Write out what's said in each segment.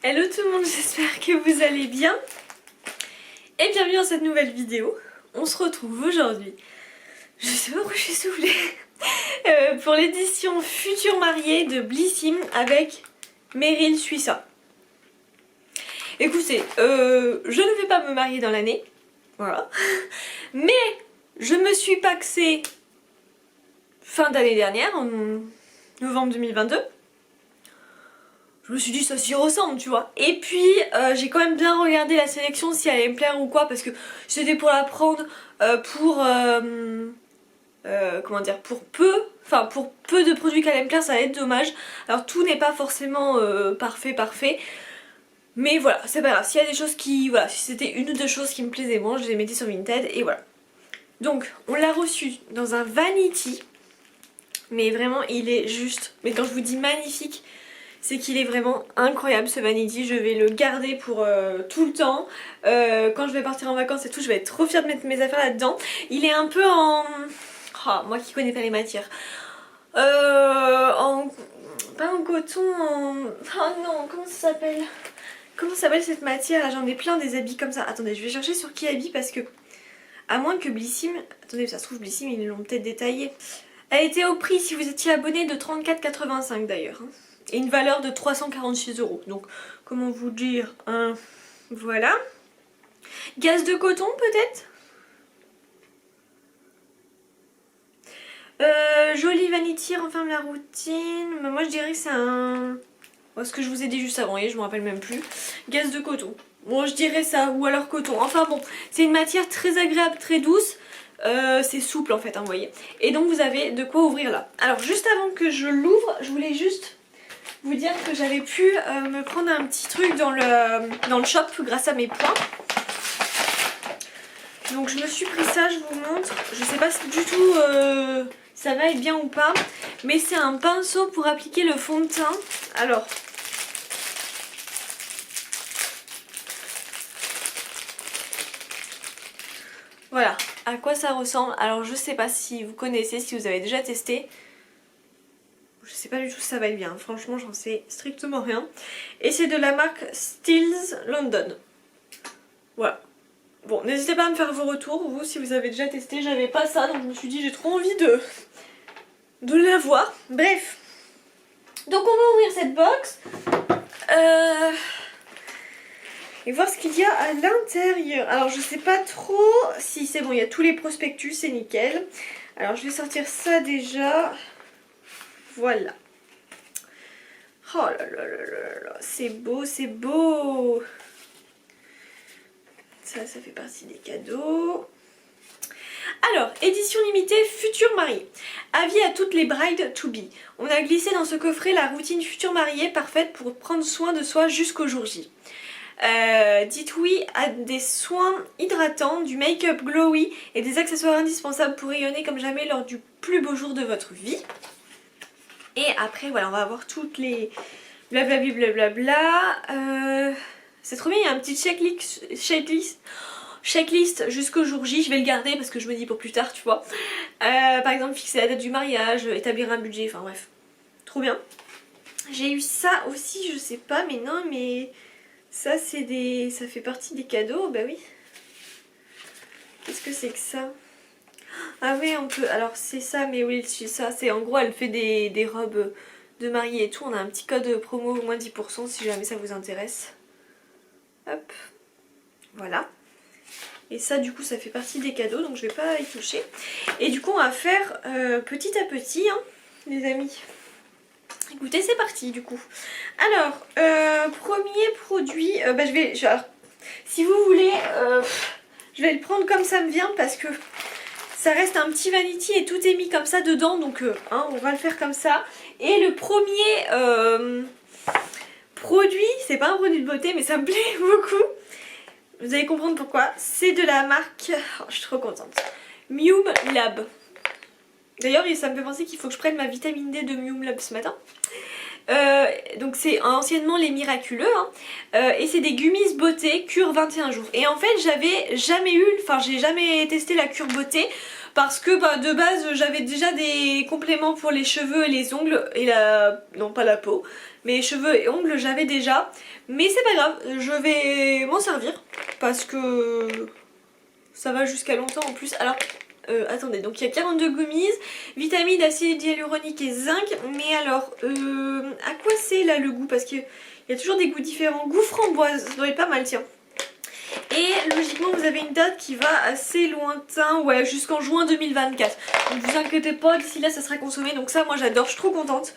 Hello tout le monde, j'espère que vous allez bien et bienvenue dans cette nouvelle vidéo. On se retrouve aujourd'hui, je sais pas pourquoi je suis soufflée, pour l'édition Future Mariée de Blissim avec Meryl Suissa. Écoutez, je ne vais pas me marier dans l'année, voilà, mais je me suis paxée fin d'année dernière, en novembre 2022. Je me suis dit ça s'y ressemble, tu vois. Et puis j'ai quand même bien regardé la sélection si elle allait me plaire ou quoi, parce que c'était pour la prendre comment dire, pour peu de produits qu'elle allait me plaire, ça allait être dommage. Alors tout n'est pas forcément parfait, mais voilà, c'est pas grave. S'il y a des choses qui, voilà, si c'était une ou deux choses qui me plaisaient moins, je les mettais sur Vinted et voilà. Donc on l'a reçu dans un vanity, mais vraiment il est juste, mais quand je vous dis magnifique, c'est qu'il est vraiment incroyable ce vanity. Je vais le garder pour tout le temps. Quand je vais partir en vacances et tout, je vais être trop fière de mettre mes affaires là-dedans. Il est un peu en... Oh, moi qui connais pas les matières. Pas en coton, en... Oh non, comment ça s'appelle? Comment s'appelle cette matière là? J'en ai plein des habits comme ça. Attendez, je vais chercher sur qui habille parce que... À moins que Blissim... Attendez, ça se trouve Blissim, ils l'ont peut-être détaillé. Elle était au prix, si vous étiez abonné, de 34,85 d'ailleurs. Et une valeur de 346 €. Donc, comment vous dire, voilà. Gaz de coton peut-être. Joli vanity renferme la routine. Mais moi je dirais que c'est un... ce que je vous ai dit juste avant, je me rappelle même plus. Gaz de coton. Bon, je dirais ça, ou alors coton. Enfin bon, c'est une matière très agréable, très douce. C'est souple en fait, vous voyez. Et donc vous avez de quoi ouvrir là. Alors juste avant que je l'ouvre, je voulais juste vous dire que j'avais pu me prendre un petit truc dans le shop grâce à mes points. Donc je me suis pris ça, je vous montre. Je sais pas si du tout ça va être bien ou pas, mais c'est un pinceau pour appliquer le fond de teint. Alors voilà à quoi ça ressemble. Alors je sais pas si vous connaissez, si vous avez déjà testé. Je sais pas du tout si ça va être bien, franchement j'en sais strictement rien. Et c'est de la marque Stills London. Voilà. Bon, n'hésitez pas à me faire vos retours, vous, si vous avez déjà testé. J'avais pas ça, donc je me suis dit j'ai trop envie de l'avoir. Bref. Donc on va ouvrir cette box. Et voir ce qu'il y a à l'intérieur. Alors je sais pas trop si c'est bon, il y a tous les prospectus, c'est nickel. Alors je vais sortir ça déjà. Voilà. Oh là là là là là, c'est beau, c'est beau. Ça fait partie des cadeaux. Alors, édition limitée Future Mariée. Avis à toutes les brides to be. On a glissé dans ce coffret la routine Future Mariée parfaite pour prendre soin de soi jusqu'au jour J. Dites oui à des soins hydratants, du make-up glowy et des accessoires indispensables pour rayonner comme jamais lors du plus beau jour de votre vie. Et après, voilà, on va avoir toutes les blablabla blablabla. C'est trop bien, il y a un petit checklist jusqu'au jour J. Je vais le garder parce que je me dis pour plus tard, tu vois. Par exemple, fixer la date du mariage, établir un budget, enfin bref. Trop bien. J'ai eu ça aussi, je sais pas, mais non, mais ça c'est des... ça fait partie des cadeaux, bah oui. Qu'est-ce que c'est que ça? Ah oui, on peut... Alors c'est ça, mais oui, ça c'est en gros, elle fait des robes de mariée et tout. On a un petit code promo, moins 10% si jamais ça vous intéresse. Hop, voilà. Et ça du coup ça fait partie des cadeaux, donc je vais pas y toucher. Et du coup on va faire petit à petit, hein, les amis. Écoutez, c'est parti du coup. Alors, premier produit, alors, si vous voulez, je vais le prendre comme ça me vient parce que ça reste un petit vanity et tout est mis comme ça dedans, donc hein, on va le faire comme ça. Et le premier produit, c'est pas un produit de beauté mais ça me plaît beaucoup. Vous allez comprendre pourquoi. C'est de la marque, oh, je suis trop contente, Mium Lab. D'ailleurs ça me fait penser qu'il faut que je prenne ma vitamine D de Mium Lab ce matin. Donc c'est anciennement les miraculeux, hein, et c'est des gummies beauté cure 21 jours. Et en fait j'avais jamais eu, enfin j'ai jamais testé la cure beauté parce que bah, de base j'avais déjà des compléments pour les cheveux et les ongles et la, non pas la peau, mes cheveux et ongles j'avais déjà. Mais c'est pas grave, je vais m'en servir parce que ça va jusqu'à longtemps en plus. Alors attendez, donc il y a 42 gummies, vitamines, acide hyaluronique et zinc. Mais alors, à quoi c'est là le goût? Parce qu'il y a toujours des goûts différents. Goût framboise, ça doit être pas mal, tiens. Et logiquement vous avez une date qui va assez lointain, ouais, jusqu'en juin 2024. Donc vous inquiétez pas, d'ici là ça sera consommé. Donc ça moi j'adore, je suis trop contente.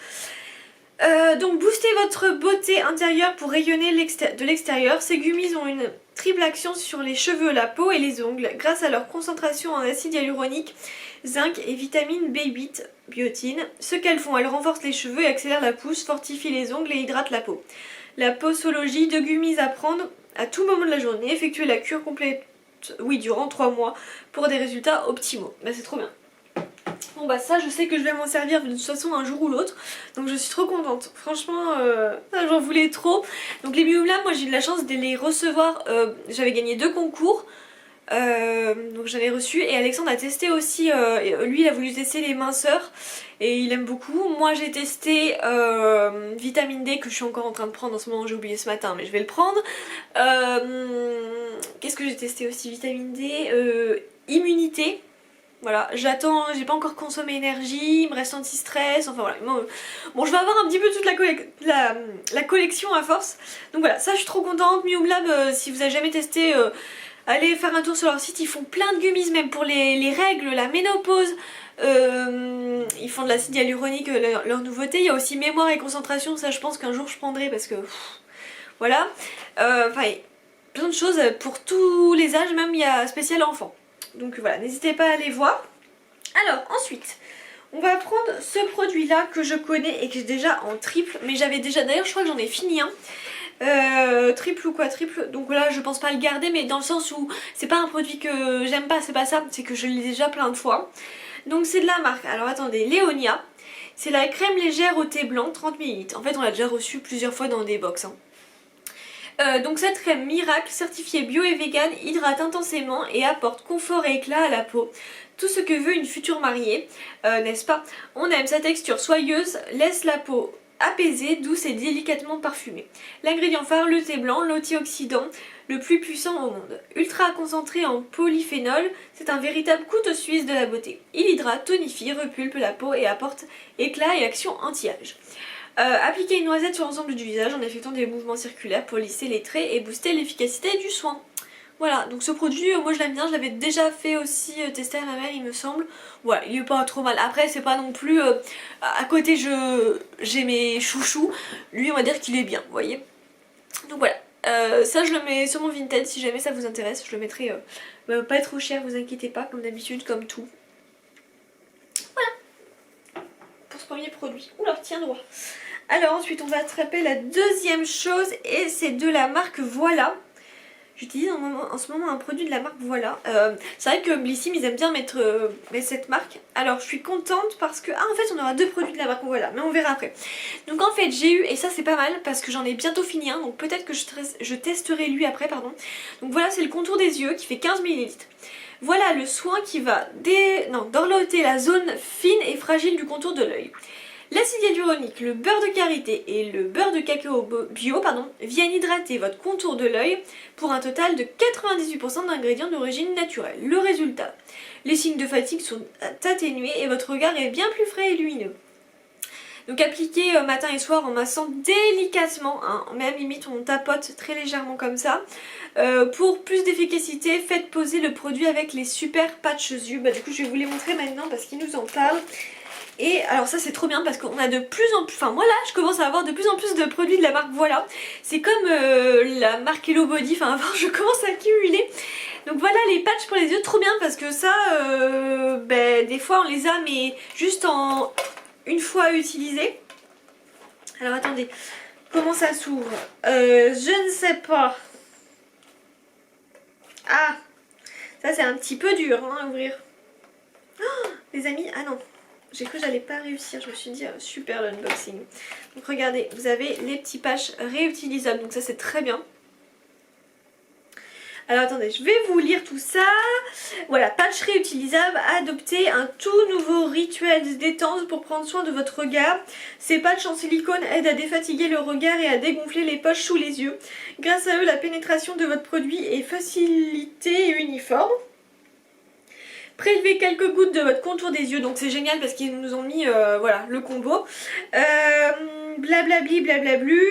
Donc booster votre beauté intérieure pour rayonner de l'extérieur. Ces gummies ont une triple action sur les cheveux, la peau et les ongles grâce à leur concentration en acide hyaluronique, zinc et vitamine B8, biotine. Ce qu'elles font, elles renforcent les cheveux et accélèrent la pousse, fortifient les ongles et hydratent la peau. La posologie, 2 gummies à prendre à tout moment de la journée. Effectuez la cure complète, oui, durant 3 mois pour des résultats optimaux. Bah c'est trop bien. Bon bah ça je sais que je vais m'en servir de toute façon un jour ou l'autre. Donc je suis trop contente. Franchement j'en voulais trop. Donc les Miu Bla, moi j'ai eu de la chance de les recevoir. J'avais gagné 2 concours. Donc j'en ai reçu. Et Alexandre a testé aussi. Lui il a voulu tester les minceurs. Et il aime beaucoup. Moi j'ai testé vitamine D que je suis encore en train de prendre en ce moment. J'ai oublié ce matin mais je vais le prendre. Qu'est-ce que j'ai testé aussi? Vitamine D. Immunité. Voilà, j'attends, j'ai pas encore consommé énergie, il me reste anti-stress, enfin voilà. Bon, je vais avoir un petit peu toute la collection à force. Donc voilà, ça je suis trop contente. Miu Bla, si vous avez jamais testé, allez faire un tour sur leur site, ils font plein de gummies même pour les règles, la ménopause. Ils font de l'acide hyaluronique, leur nouveauté. Il y a aussi mémoire et concentration, ça je pense qu'un jour je prendrai parce que voilà. Enfin, plein de choses pour tous les âges, même il y a spécial enfant. Donc voilà, n'hésitez pas à aller voir. Alors ensuite, on va prendre ce produit là que je connais et que j'ai déjà en triple. Mais j'avais déjà, d'ailleurs je crois que j'en ai fini un. Triple ou quadruple. Donc là je pense pas le garder, mais dans le sens où c'est pas un produit que j'aime pas, c'est pas ça. C'est que je l'ai déjà plein de fois. Donc c'est de la marque, alors attendez, Léonia. C'est la crème légère au thé blanc, 30 ml. En fait on l'a déjà reçu plusieurs fois dans des box. Donc cette crème miracle certifiée bio et vegan hydrate intensément et apporte confort et éclat à la peau. Tout ce que veut une future mariée, n'est-ce pas? On aime sa texture soyeuse, laisse la peau apaisée, douce et délicatement parfumée. L'ingrédient phare, le thé blanc, l'antioxydant le plus puissant au monde. Ultra concentré en polyphénol, c'est un véritable couteau suisse de la beauté. Il hydrate, tonifie, repulpe la peau et apporte éclat et action anti-âge. Appliquer une noisette sur l'ensemble du visage en effectuant des mouvements circulaires pour lisser les traits et booster l'efficacité du soin. Voilà, donc ce produit, moi je l'aime bien, je l'avais déjà fait aussi tester à ma mère il me semble. Voilà, il est pas trop mal. Après c'est pas non plus, à côté j'ai mes chouchous, lui on va dire qu'il est bien, vous voyez. Donc voilà, ça je le mets sur mon Vinted si jamais ça vous intéresse, je le mettrai pas trop cher, vous inquiétez pas, comme d'habitude, comme tout. Voilà, pour ce premier produit. Oula, tiens droit. Alors ensuite on va attraper la deuxième chose et c'est de la marque Voilà. J'utilise en ce moment un produit de la marque Voilà. C'est vrai que Blissim ils aiment bien mettre cette marque. Alors je suis contente parce que... Ah en fait on aura 2 produits de la marque Voilà, mais on verra après. Donc en fait j'ai eu, et ça c'est pas mal parce que j'en ai bientôt fini un, donc peut-être que je testerai lui après, pardon. Donc voilà, c'est le contour des yeux qui fait 15 ml. Voilà le soin qui va dorloter la zone fine et fragile du contour de l'œil. L'acide hyaluronique, le beurre de karité et le beurre de cacao bio viennent hydrater votre contour de l'œil pour un total de 98% d'ingrédients d'origine naturelle. Le résultat, les signes de fatigue sont atténués et votre regard est bien plus frais et lumineux. Donc appliquez matin et soir en massant délicatement, hein, même limite on tapote très légèrement comme ça. Pour plus d'efficacité, faites poser le produit avec les super patchs yeux. Bah, du coup je vais vous les montrer maintenant parce qu'ils nous en parlent. Et alors ça c'est trop bien parce qu'on a de plus en plus, enfin moi là je commence à avoir de plus en plus de produits de la marque Voilà. C'est comme la marque Hello Body, enfin je commence à accumuler. Donc voilà les patchs pour les yeux, trop bien parce que ça, des fois on les a mais juste en une fois utilisé. Alors attendez, comment ça s'ouvre? Je ne sais pas. Ah, ça c'est un petit peu dur hein, à ouvrir. Oh, les amis, ah non. J'ai cru que j'allais pas réussir, je me suis dit super l'unboxing. Donc regardez, vous avez les petits patchs réutilisables, donc ça c'est très bien. Alors attendez, je vais vous lire tout ça. Voilà, patch réutilisable, adoptez un tout nouveau rituel de détente pour prendre soin de votre regard. Ces patchs en silicone aident à défatiguer le regard et à dégonfler les poches sous les yeux. Grâce à eux, la pénétration de votre produit est facilitée et uniforme. Prélevez quelques gouttes de votre contour des yeux, donc c'est génial parce qu'ils nous ont mis voilà, le combo. Blablabli, blablablu.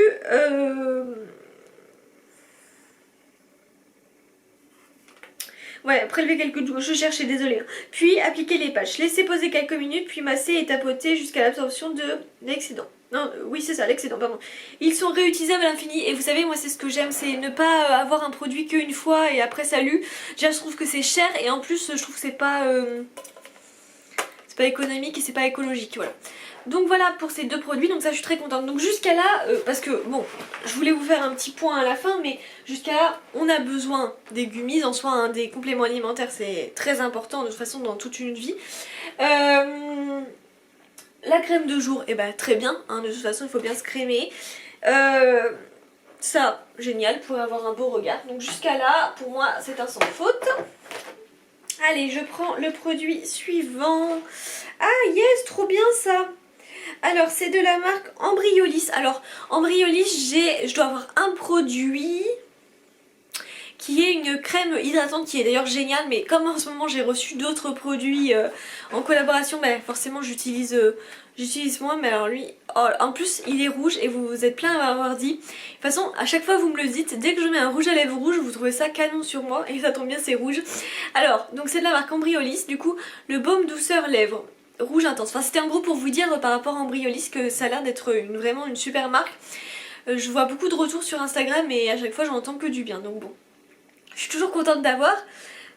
Ouais, prélevez quelques gouttes, je cherchais, désolé. Puis appliquez les patchs. Laissez poser quelques minutes, puis masser et tapoter jusqu'à l'absorption de l'excédent. Non, oui c'est ça, l'excédent, pardon. Ils sont réutilisables à l'infini et vous savez, moi c'est ce que j'aime, c'est ne pas avoir un produit qu'une fois et après salut. Déjà je trouve que c'est cher et en plus je trouve que c'est pas économique et c'est pas écologique, voilà. Donc voilà pour ces deux produits, donc ça je suis très contente. Donc jusqu'à là, parce que bon, je voulais vous faire un petit point à la fin, mais jusqu'à là, on a besoin des gummies, en soi hein, des compléments alimentaires c'est très important de toute façon dans toute une vie. La crème de jour, et bah très bien, hein, de toute façon il faut bien se crémer. Ça, génial, pour avoir un beau regard. Donc jusqu'à là, pour moi c'est un sans faute. Allez, je prends le produit suivant. Ah yes, trop bien ça. Alors c'est de la marque Embryolisse. Alors Embryolisse, je dois avoir un produit qui est une crème hydratante qui est d'ailleurs géniale, mais comme en ce moment j'ai reçu d'autres produits en collaboration, bah forcément j'utilise moins, mais alors lui, oh, en plus il est rouge et vous êtes plein à m'avoir dit. De toute façon, à chaque fois vous me le dites, dès que je mets un rouge à lèvres rouge, vous trouvez ça canon sur moi et ça tombe bien, c'est rouge. Alors, donc c'est de la marque Embryolisse, du coup, le baume douceur lèvres. Rouge intense. Enfin c'était en gros pour vous dire par rapport à Embryolisse que ça a l'air d'être vraiment une super marque. Je vois beaucoup de retours sur Instagram et à chaque fois j'en entends que du bien, donc bon. Je suis toujours contente d'avoir.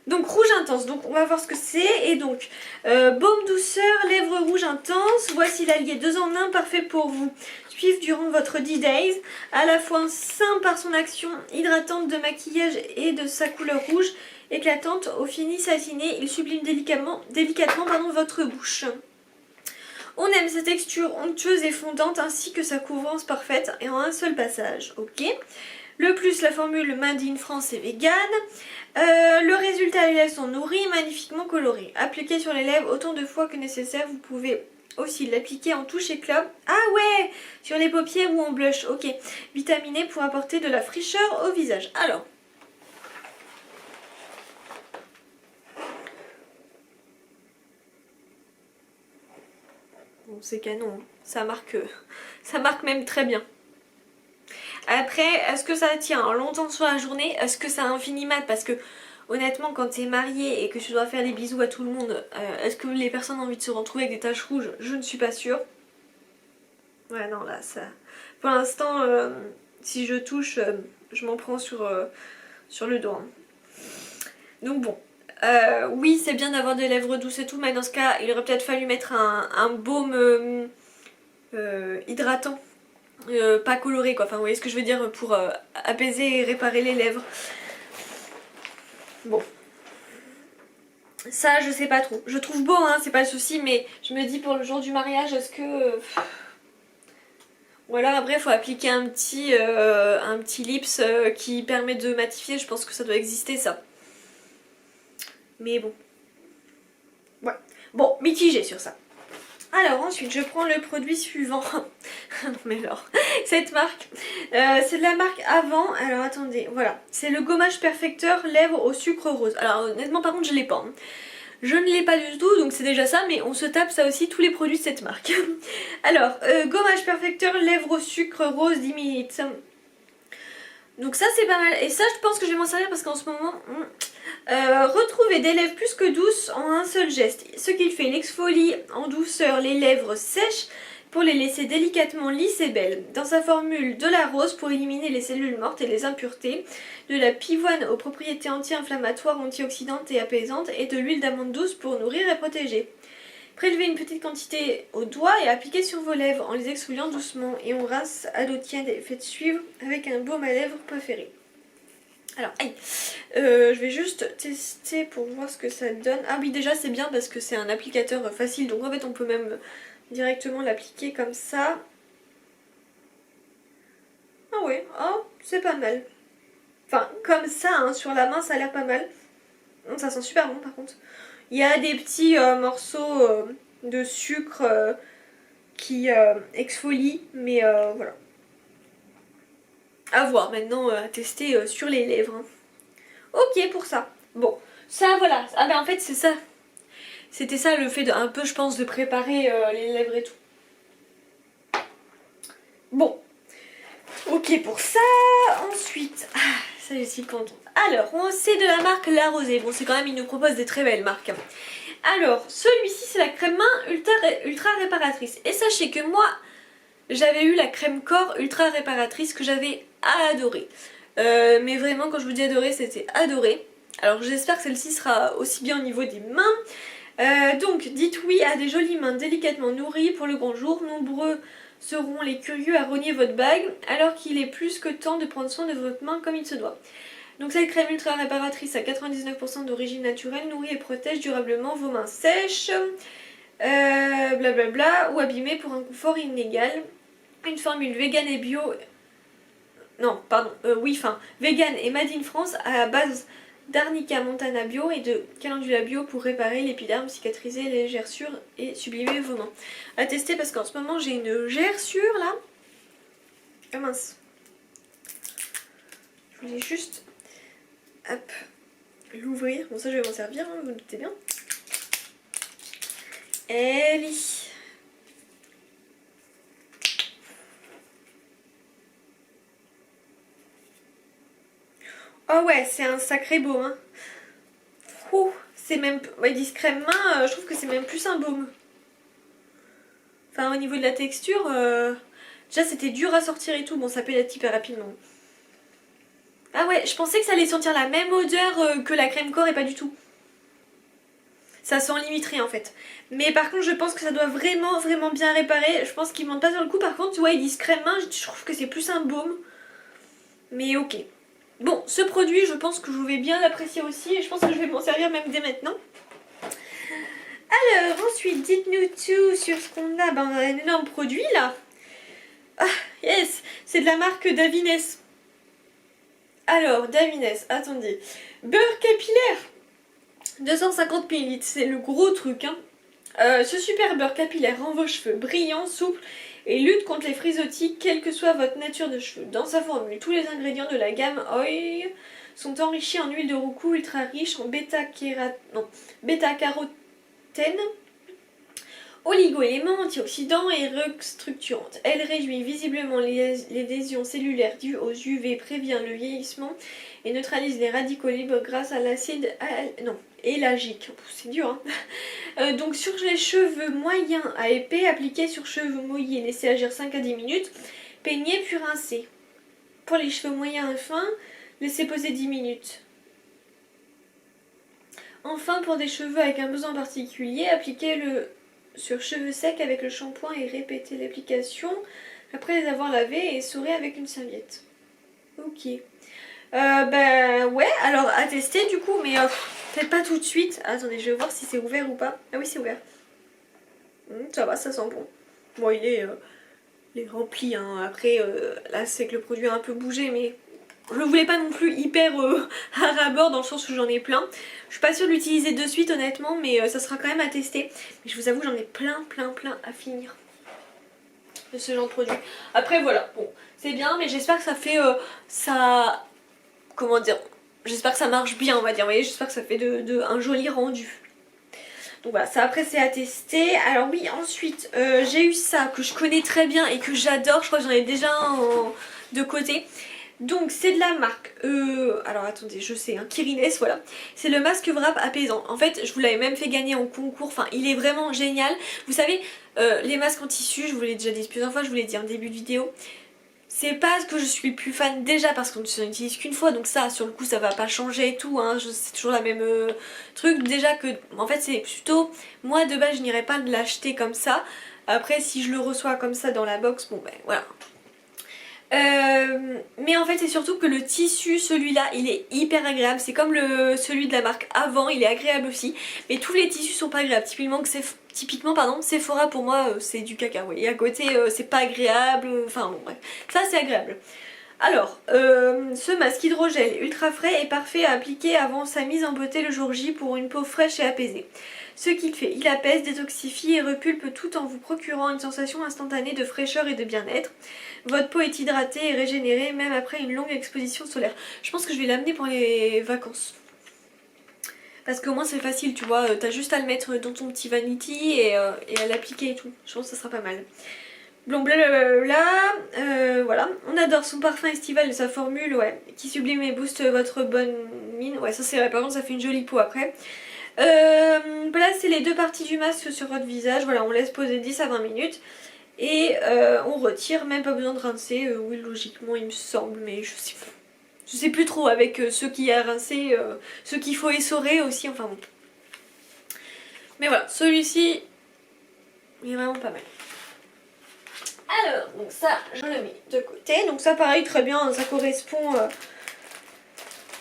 Donc rouge intense, donc on va voir ce que c'est. Et donc baume douceur, lèvres rouges intenses. Voici l'allié 2 en 1 parfait pour vous suivre durant votre 10 days. À la fois sain par son action hydratante de maquillage et de sa couleur rouge éclatante au fini satiné. Il sublime délicatement votre bouche. On aime sa texture onctueuse et fondante ainsi que sa couvrance parfaite et en un seul passage. Ok. Le plus, la formule Made in France et vegan. Le résultat, les lèvres sont nourries, magnifiquement colorées. Appliqué sur les lèvres autant de fois que nécessaire. Vous pouvez aussi l'appliquer en touche éclat. Ah ouais, sur les paupières ou en blush. Ok. Vitaminé pour apporter de la fraîcheur au visage. Alors. Bon, c'est canon. Ça marque même très bien. Après, est-ce que ça tient longtemps sur la journée? Est-ce que ça infini mat? Parce que honnêtement, quand t'es marié et que tu dois faire les bisous à tout le monde, est-ce que les personnes ont envie de se retrouver avec des taches rouges? Je ne suis pas sûre. Ouais, non, là, ça... Pour l'instant, si je touche, je m'en prends sur le doigt. Donc bon. Oui, c'est bien d'avoir des lèvres douces et tout, mais dans ce cas, il aurait peut-être fallu mettre un baume hydratant. Pas coloré quoi, enfin vous voyez ce que je veux dire, pour apaiser et réparer les lèvres. Bon. Ça je sais pas trop. Je trouve beau hein, c'est pas le souci, mais je me dis pour le jour du mariage, est-ce que... Ou alors après il faut appliquer un petit lips qui permet de matifier, je pense que ça doit exister ça. Mais bon. Ouais. Bon, mitigé sur ça. Alors ensuite je prends le produit suivant. Non mais alors, cette marque, c'est de la marque Avant. Alors attendez, voilà, c'est le gommage perfecteur lèvres au sucre rose. Alors honnêtement par contre je l'ai pas, hein. Je ne l'ai pas du tout, donc c'est déjà ça, mais on se tape ça aussi, tous les produits de cette marque. Alors, gommage perfecteur lèvres au sucre rose 10 ml. Donc ça c'est pas mal, et ça je pense que je vais m'en servir parce qu'en ce moment... retrouver des lèvres plus que douces en un seul geste. Ce qu'il fait, il exfolie en douceur les lèvres sèches pour les laisser délicatement lisses et belles. Dans sa formule de la rose pour éliminer les cellules mortes et les impuretés, de la pivoine aux propriétés anti-inflammatoires, antioxydantes et apaisantes, et de l'huile d'amande douce pour nourrir et protéger. Prélevez une petite quantité au doigt et appliquez sur vos lèvres en les exfoliant doucement, et on rince à l'eau tiède et faites suivre avec un baume à lèvres préféré. Alors, aïe, je vais juste tester pour voir ce que ça donne. Ah oui, déjà c'est bien parce que c'est un applicateur facile, donc en fait on peut même directement l'appliquer comme ça. Ah ouais, oh, c'est pas mal. Enfin, comme ça, hein, sur la main, ça a l'air pas mal. Ça sent super bon par contre. Il y a des petits morceaux de sucre qui exfolient, mais voilà. À voir maintenant, à tester sur les lèvres. Hein. Ok pour ça. Bon, ça voilà. Ah ben en fait c'est ça. C'était ça le fait de, un peu je pense de préparer les lèvres et tout. Bon. Ok pour ça. Ensuite. Ah, ça je suis contente. Alors, c'est de la marque La Rosée. Bon c'est quand même, ils nous proposent des très belles marques. Alors, celui-ci c'est la crème main ultra réparatrice. Et sachez que moi, j'avais eu la crème corps ultra réparatrice que j'avais adorée. Mais vraiment quand je vous dis adorée, c'était adoré. Alors j'espère que celle-ci sera aussi bien au niveau des mains. Donc dites oui à des jolies mains délicatement nourries pour le grand jour. Nombreux seront les curieux à rogner votre bague alors qu'il est plus que temps de prendre soin de votre main comme il se doit. Donc cette crème ultra réparatrice à 99% d'origine naturelle nourrit et protège durablement vos mains sèches, blablabla, ou abîmées pour un confort inégal. Une formule vegan et bio... Non, pardon, vegan et made in France à base d'arnica montana bio et de calendula bio pour réparer l'épiderme, cicatriser les gerçures et sublimer vos mains. À tester parce qu'en ce moment j'ai une gerçure là. Ah mince. Je voulais juste... Hop, l'ouvrir. Bon ça je vais m'en servir, hein, vous doutez bien. Ellie. Oh ouais, c'est un sacré baume. Hein. C'est même... Ouais, discrètement, je trouve que c'est même plus un baume. Enfin, au niveau de la texture, déjà c'était dur à sortir et tout. Bon, ça pète hyper rapidement. Ah ouais, je pensais que ça allait sentir la même odeur que la crème corps et pas du tout. Ça sent limite rien en fait. Mais par contre, je pense que ça doit vraiment bien réparer. Je pense qu'il monte pas sur le coup. Par contre, ouais, discrètement, je trouve que c'est plus un baume. Mais ok. Bon, ce produit, je pense que je vais bien l'apprécier aussi et je pense que je vais m'en servir même dès maintenant. Alors, ensuite, dites-nous tout sur ce qu'on a. Ben, on a un énorme produit là. Ah, yes, c'est de la marque Davines. Alors, Davines, attendez. Beurre capillaire 250 ml, c'est le gros truc. Hein. Ce super beurre capillaire rend vos cheveux brillants, souples et lutte contre les frisottis, quelle que soit votre nature de cheveux. Dans sa formule, tous les ingrédients de la gamme Oil sont enrichis en huile de roucou ultra riche en bêta-carotène, oligo-éléments, antioxydants et restructurantes. Elle réduit visiblement les lésions cellulaires dues aux UV, prévient le vieillissement et neutralise les radicaux libres grâce à l'acide élagique. C'est dur, hein. Donc sur les cheveux moyens à épais, appliquez sur cheveux mouillés, laissez agir 5 à 10 minutes, peignez puis rincez. Pour les cheveux moyens et fins, laissez poser 10 minutes. Enfin, pour des cheveux avec un besoin particulier, appliquez-le sur cheveux secs avec le shampoing et répétez l'application après les avoir lavés et essorez avec une serviette. Ok. Ben ouais, alors à tester du coup, mais peut-être pas tout de suite. Attendez, je vais voir si c'est ouvert ou pas. Ah oui, c'est ouvert. Ça va, ça sent bon. Bon, il est rempli, hein. Après, là c'est que le produit a un peu bougé, mais je le voulais pas non plus hyper à ras-bord dans le sens où j'en ai plein. Je suis pas sûre de l'utiliser de suite honnêtement, mais ça sera quand même à tester. Mais je vous avoue, j'en ai plein à finir de ce genre de produit. Après voilà, bon, c'est bien, mais j'espère que ça fait ça... Comment dire, j'espère que ça marche bien on va dire, vous voyez, j'espère que ça fait un joli rendu. Donc voilà, ça après c'est à tester. Alors oui, ensuite j'ai eu ça que je connais très bien et que j'adore, je crois que j'en ai déjà un de côté. Donc c'est de la marque, alors attendez, je sais, hein, Kirines, voilà. C'est le masque wrap apaisant. En fait, je vous l'avais même fait gagner en concours, enfin il est vraiment génial. Vous savez, les masques en tissu, je vous l'ai déjà dit plusieurs fois, je vous l'ai dit en début de vidéo. C'est pas que je suis plus fan déjà parce qu'on ne l'utilise qu'une fois, donc ça sur le coup ça va pas changer et tout, hein, c'est toujours la même truc. Déjà que en fait c'est plutôt, moi de base je n'irais pas l'acheter comme ça. Après si je le reçois comme ça dans la box, bon ben voilà. Mais en fait c'est surtout que le tissu, celui-là il est hyper agréable. C'est comme celui de la marque avant, il est agréable aussi. Mais tous les tissus sont pas agréables. Typiquement Sephora pour moi c'est du caca, oui. Et à côté c'est pas agréable, enfin bon bref, ça c'est agréable. Alors, ce masque hydrogel ultra frais est parfait à appliquer avant sa mise en beauté le jour J pour une peau fraîche et apaisée. Ce qu'il fait, il apaise, détoxifie et repulpe tout en vous procurant une sensation instantanée de fraîcheur et de bien-être. Votre peau est hydratée et régénérée même après une longue exposition solaire. Je pense que je vais l'amener pour les vacances. Parce qu'au moins c'est facile, tu vois, t'as juste à le mettre dans ton petit vanity et à l'appliquer et tout. Je pense que ça sera pas mal. Bon, blablabla, voilà. On adore son parfum estival et sa formule, ouais, qui sublime et booste votre bonne mine. Ouais, ça c'est vrai, par contre ça fait une jolie peau après. Placez les deux parties du masque sur votre visage, voilà, on laisse poser 10 à 20 minutes. Et on retire, même pas besoin de rincer, oui logiquement il me semble, mais je sais plus trop avec ceux qui a rincé, ceux qu'il faut essorer aussi, enfin bon. Mais voilà, celui-ci, il est vraiment pas mal. Alors, donc ça, je le mets de côté. Donc ça, pareil, très bien, ça correspond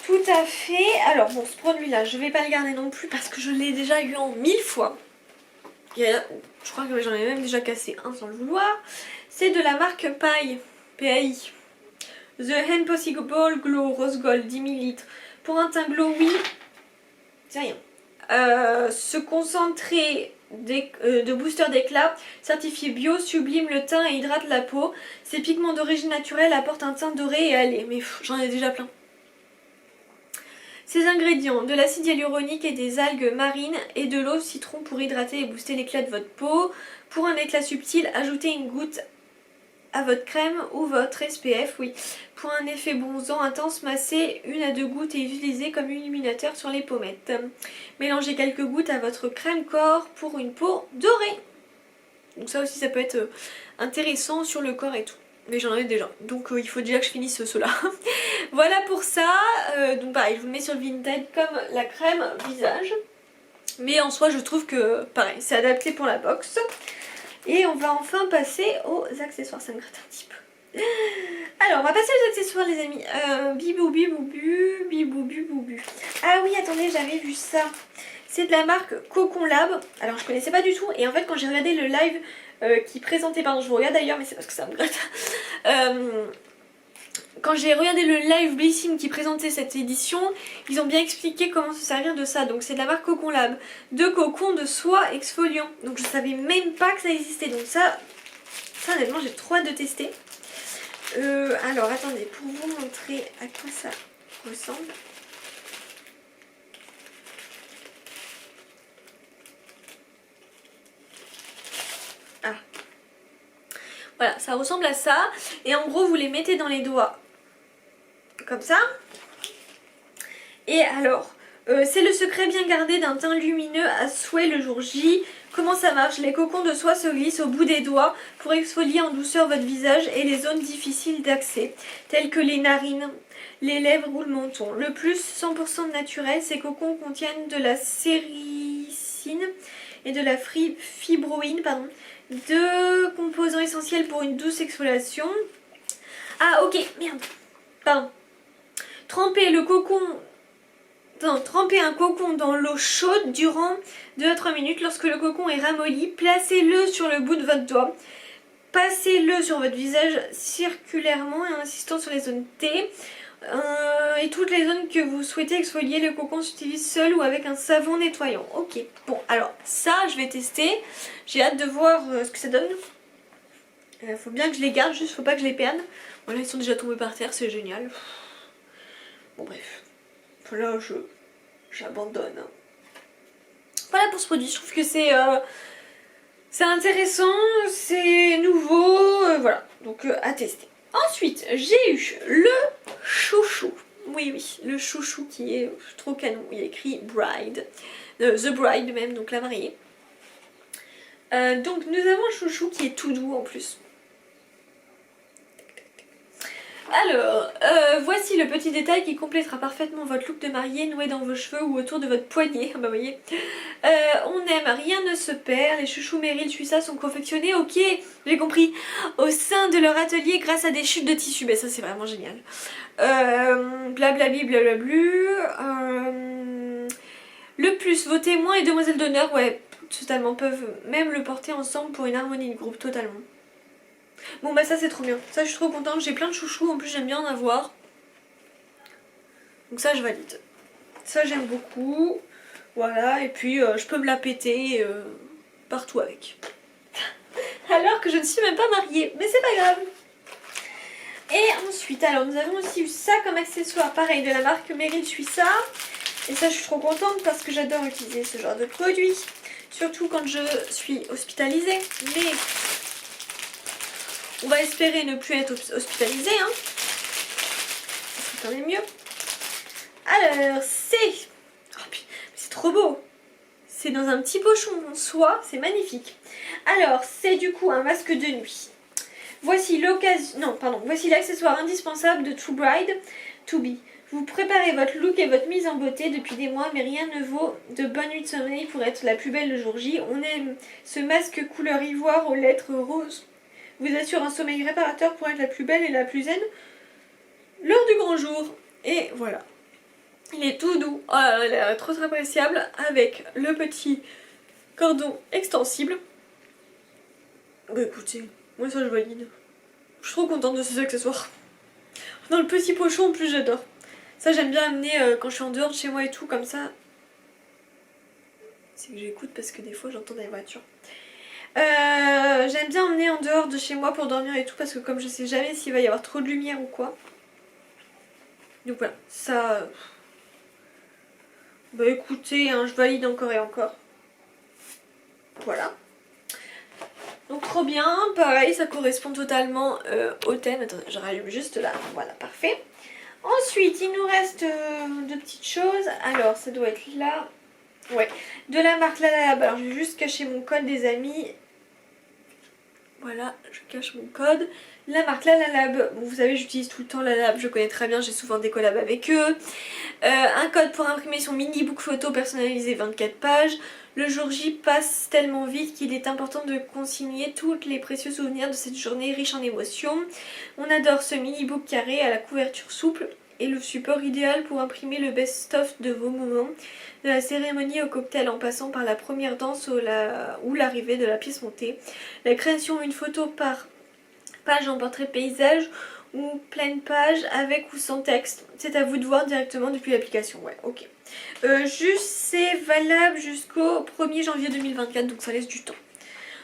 tout à fait. Alors, bon, ce produit-là, je vais pas le garder non plus parce que je l'ai déjà eu en 1000 fois. Je crois que j'en ai même déjà cassé un sans le vouloir. C'est de la marque Paille, PAI. The Impossible Glow Rose Gold 10 ml. Pour un teint glowy, c'est rien. Se concentrer de booster d'éclat, certifié bio, sublime le teint et hydrate la peau. Ces pigments d'origine naturelle apportent un teint doré et allé. Mais j'en ai déjà plein. Ces ingrédients, de l'acide hyaluronique et des algues marines et de l'eau citron pour hydrater et booster l'éclat de votre peau. Pour un éclat subtil, ajoutez une goutte à votre crème ou votre SPF, oui. Pour un effet bronzant intense, massez 1 à 2 gouttes et utilisez comme illuminateur sur les pommettes. Mélangez quelques gouttes à votre crème corps pour une peau dorée. Donc ça aussi ça peut être intéressant sur le corps et tout. Mais j'en ai déjà, donc il faut déjà que je finisse cela. Voilà pour ça, donc pareil, je vous le mets sur le Vinted comme la crème visage. Mais en soi je trouve que pareil, c'est adapté pour la box. Et on va enfin passer aux accessoires, ça me gratte un petit peu. Alors, on va passer aux accessoires les amis. Biboubu, boubu, biboubu, boubu. Ah oui, attendez, j'avais vu ça. C'est de la marque Cocon Lab. Alors, je connaissais pas du tout. Et en fait, quand j'ai regardé le live qui présentait, pardon, je vous regarde d'ailleurs, mais c'est parce que ça me gratte. Quand j'ai regardé le live Blissim qui présentait cette édition, ils ont bien expliqué comment se servir de ça. Donc c'est de la marque Cocon Lab, de cocon de soie exfoliant. Donc je savais même pas que ça existait. Donc ça honnêtement j'ai trop hâte de tester. Alors attendez, pour vous montrer à quoi ça ressemble. Ah. Voilà, ça ressemble à ça. Et en gros vous les mettez dans les doigts. Comme ça. Et alors, c'est le secret bien gardé d'un teint lumineux à souhait le jour J. Comment ça marche? Les cocons de soie se glissent au bout des doigts pour exfolier en douceur votre visage et les zones difficiles d'accès, telles que les narines, les lèvres ou le menton. Le plus 100% naturel, ces cocons contiennent de la séricine et de la fibroïne, pardon, deux composants essentiels pour une douce exfoliation. Ah ok, merde, pardon. Trempez un cocon dans l'eau chaude durant 2 à 3 minutes. Lorsque le cocon est ramolli, placez-le sur le bout de votre doigt. Passez-le sur votre visage circulairement en insistant sur les zones T. Et toutes les zones que vous souhaitez exfolier, le cocon s'utilise seul ou avec un savon nettoyant. Ok, bon alors ça je vais tester. J'ai hâte de voir ce que ça donne. Faut bien que je les garde, juste faut pas que je les perde. Voilà, ils sont déjà tombés par terre, c'est génial. Bon bref, là j'abandonne. Voilà pour ce produit, je trouve que c'est intéressant, c'est nouveau, voilà, donc à tester. Ensuite, j'ai eu le chouchou. Oui, le chouchou qui est trop canon. Il y a écrit Bride, The Bride même, donc la mariée. Donc nous avons le chouchou qui est tout doux en plus. Alors, voici le petit détail qui complétera parfaitement votre look de mariée noué dans vos cheveux ou autour de votre poignet. Bah voyez. On aime, rien ne se perd. Les chouchous Meryl Suissa sont confectionnés, ok, j'ai compris, au sein de leur atelier grâce à des chutes de tissu. Bah ça c'est vraiment génial. Blablabli, blablablu. Le plus, vos témoins et demoiselles d'honneur, ouais, totalement, peuvent même le porter ensemble pour une harmonie de groupe, totalement. Bon bah ça c'est trop bien, ça je suis trop contente, j'ai plein de chouchous, en plus j'aime bien en avoir. Donc ça je valide. Ça j'aime beaucoup. Voilà, et puis je peux me la péter partout avec. Alors que je ne suis même pas mariée, mais c'est pas grave. Et ensuite, alors nous avons aussi eu ça comme accessoire, pareil de la marque Meryl Suissa. Et ça je suis trop contente parce que j'adore utiliser ce genre de produit. Surtout quand je suis hospitalisée. Mais on va espérer ne plus être hospitalisée, hein. C'est quand même mieux. Alors c'est... Oh, c'est trop beau. C'est dans un petit pochon en soie, c'est magnifique. Alors c'est du coup un masque de nuit. Voici l'occasion... Non, pardon. Voici l'accessoire indispensable de True Bride To Be. Vous préparez votre look et votre mise en beauté depuis des mois, mais rien ne vaut de bonne nuit de sommeil pour être la plus belle le jour J. On aime ce masque couleur ivoire aux lettres roses. Vous assure un sommeil réparateur pour être la plus belle et la plus zen lors du grand jour. Et voilà. Il est tout doux. Oh là là, il est trop appréciable avec le petit cordon extensible. Bah écoutez, moi ça je valide. Je suis trop contente de ces accessoires. Dans le petit pochon en plus j'adore. Ça j'aime bien amener quand je suis en dehors de chez moi et tout comme ça. C'est que j'écoute parce que des fois j'entends des voitures. J'aime bien emmener en dehors de chez moi pour dormir et tout parce que comme je sais jamais s'il va y avoir trop de lumière ou quoi. Donc voilà, ça... Bah écoutez, hein, je valide encore et encore. Voilà. Donc trop bien, pareil, ça correspond totalement au thème. Attendez, je rallume juste là, voilà, parfait. Ensuite, il nous reste deux petites choses. Alors, ça doit être là. Ouais, de la marque Lalab. Alors, je vais juste cacher mon code des amis. Voilà, je cache mon code. La marque Lalab, bon, vous savez j'utilise tout le temps Lalab, je connais très bien, j'ai souvent des collabs avec eux. Un code pour imprimer son mini book photo personnalisé 24 pages. Le jour J passe tellement vite qu'il est important de consigner tous les précieux souvenirs de cette journée riche en émotions. On adore ce mini book carré à la couverture souple et le support idéal pour imprimer le best-of de vos moments, de la cérémonie au cocktail en passant par la première danse ou l'arrivée de la pièce montée. La création d'une photo par page en portrait paysage ou pleine page avec ou sans texte. C'est à vous de voir directement depuis l'application. Ouais, ok. Juste c'est valable jusqu'au 1er janvier 2024, donc ça laisse du temps.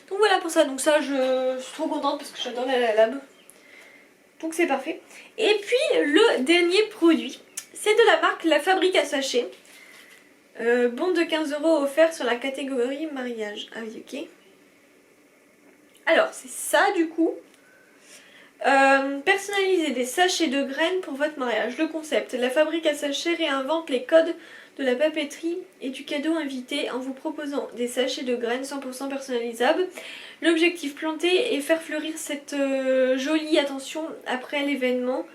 Donc voilà pour ça, donc ça je suis trop contente parce que j'adore la Lalab. Donc c'est parfait. Et puis le dernier produit, c'est de la marque La Fabrique à Sachets. Bon de 15 € offert sur la catégorie mariage. Ah oui, ok. Alors c'est ça du coup. Personnaliser des sachets de graines pour votre mariage. Le concept, La Fabrique à Sachets réinvente les codes de la papeterie et du cadeau invité en vous proposant des sachets de graines 100% personnalisables. L'objectif, planter et faire fleurir cette jolie attention après l'événement.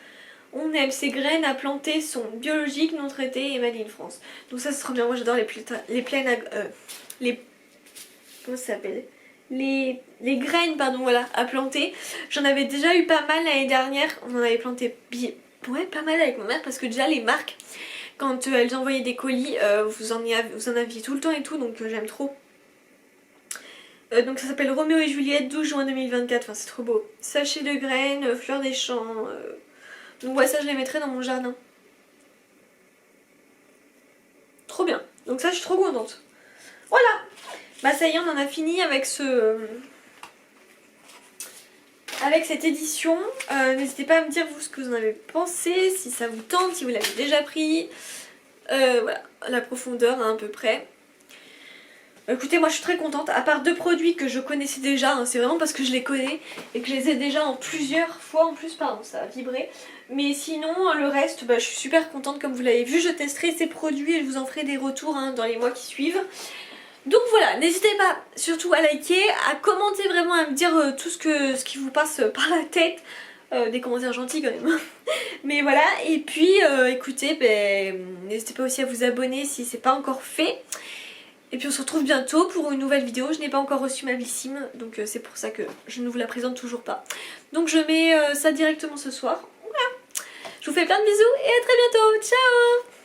On aime ces graines à planter, sont biologiques, non traitées et made in France. Donc ça c'est trop bien, moi j'adore comment ça s'appelle, les graines pardon, voilà, à planter. J'en avais déjà eu pas mal l'année dernière, on en avait planté pas mal avec ma mère parce que déjà les marques, quand elles envoyaient des colis, vous en aviez tout le temps et tout, donc j'aime trop. Donc ça s'appelle Roméo et Juliette, 12 juin 2024, enfin c'est trop beau. Sachet de graines, fleurs des champs, donc ouais ça je les mettrai dans mon jardin. Trop bien, donc ça je suis trop contente. Voilà. Bah ça y est, on en a fini avec cette édition. N'hésitez pas à me dire vous ce que vous en avez pensé, si ça vous tente, si vous l'avez déjà pris. Voilà, la profondeur hein, à peu près. Écoutez, moi je suis très contente, à part deux produits que je connaissais déjà, hein, c'est vraiment parce que je les connais et que je les ai déjà en plusieurs fois en plus, pardon, ça a vibré. Mais sinon, le reste, bah, je suis super contente comme vous l'avez vu, je testerai ces produits et je vous en ferai des retours hein, dans les mois qui suivent. Donc voilà, n'hésitez pas surtout à liker, à commenter vraiment, à me dire tout ce qui vous passe par la tête. Des commentaires gentils quand même. Mais voilà, et puis écoutez, ben, n'hésitez pas aussi à vous abonner si c'est pas encore fait. Et puis on se retrouve bientôt pour une nouvelle vidéo. Je n'ai pas encore reçu ma bissime, donc c'est pour ça que je ne vous la présente toujours pas. Donc je mets ça directement ce soir. Voilà. Je vous fais plein de bisous et à très bientôt. Ciao!